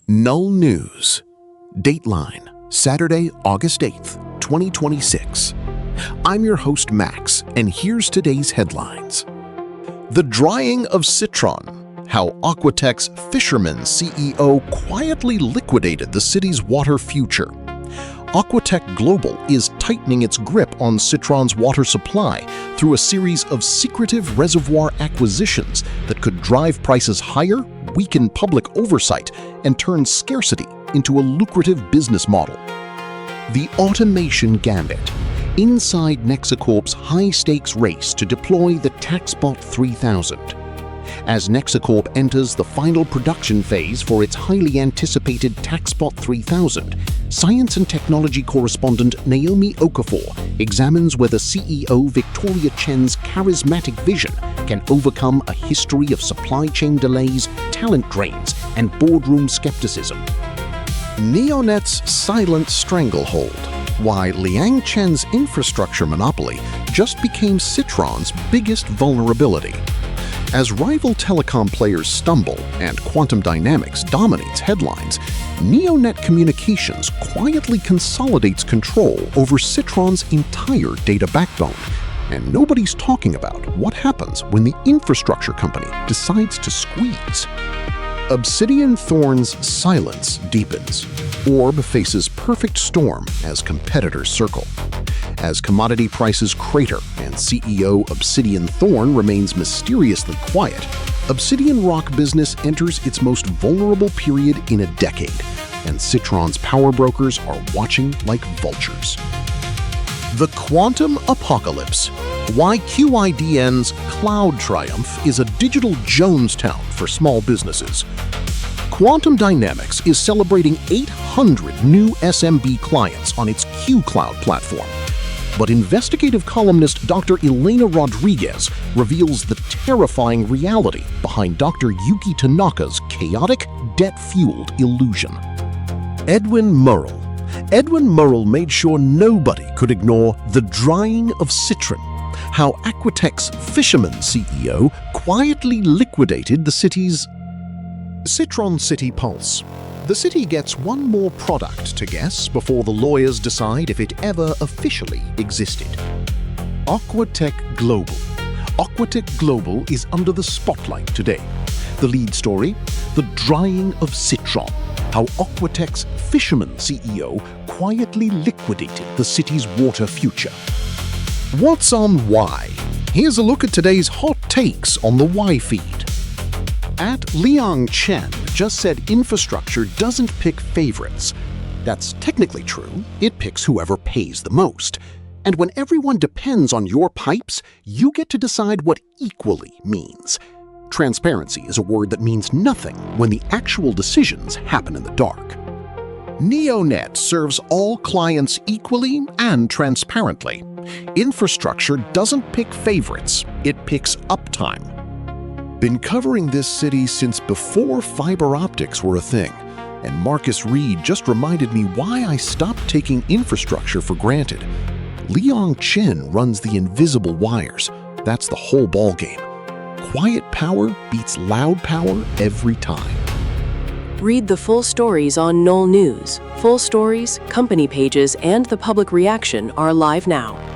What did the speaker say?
Null News. Dateline, Saturday, August 8th, 2026. I'm your host, Max, and here's today's headlines. The drying of Citron. How Aquatech's fisherman CEO quietly liquidated the city's water future. Aquatech Global is tightening its grip on Citron's water supply through a series of secretive reservoir acquisitions that could drive prices higher, weaken public oversight, and turn scarcity into a lucrative business model. The Automation Gambit. Inside Nexacorp's high-stakes race to deploy the TaxBot 3000. As Nexacorp enters the final production phase for its highly anticipated TaxBot 3000, science and technology correspondent Naomi Okafor examines whether CEO Victoria Chen's charismatic vision can overcome a history of supply chain delays, talent drains, and boardroom skepticism. Neonet's silent stranglehold. Why Liang Chen's infrastructure monopoly just became Citron's biggest vulnerability. As rival telecom players stumble and Quantum Dynamics dominates headlines, Neonet Communications quietly consolidates control over Citron's entire data backbone. And nobody's talking about what happens when the infrastructure company decides to squeeze. Obsidian Thorn's silence deepens. Orb faces perfect storm as competitors circle. As commodity prices crater and CEO Obsidian Thorn remains mysteriously quiet, Obsidian Rock business enters its most vulnerable period in a decade, and Citron's power brokers are watching like vultures. The Quantum Apocalypse. Why QIDN's cloud triumph is a digital Jonestown for small businesses. Quantum Dynamics is celebrating 800 new SMB clients on its Q-Cloud platform. But investigative columnist Dr. Elena Rodriguez reveals the terrifying reality behind Dr. Yuki Tanaka's chaotic, debt-fueled illusion. Edwin Murrell. Edwin Murrell made sure nobody could ignore the drying of Citron. How Aquatech's fisherman CEO quietly liquidated the city's Citron City Pulse. The city gets one more product to guess before the lawyers decide if it ever officially existed. Aquatech Global. Aquatech Global is under the spotlight today. The lead story, the drying of Citron. How Aquatech's fisherman CEO quietly liquidated the city's water future. What's on Why? Here's a look at today's hot takes on the Why feed. Liang Chen just said infrastructure doesn't pick favorites. That's technically true. It picks whoever pays the most. And when everyone depends on your pipes, you get to decide what equally means. Transparency is a word that means nothing when the actual decisions happen in the dark. Neonet serves all clients equally and transparently. Infrastructure doesn't pick favorites, it picks uptime. Been covering this city since before fiber optics were a thing, and Marcus Reed just reminded me why I stopped taking infrastructure for granted. Liang Chen runs the invisible wires. That's the whole ballgame. Quiet power beats loud power every time. Read the full stories on Null News. Full stories, company pages, and the public reaction are live now.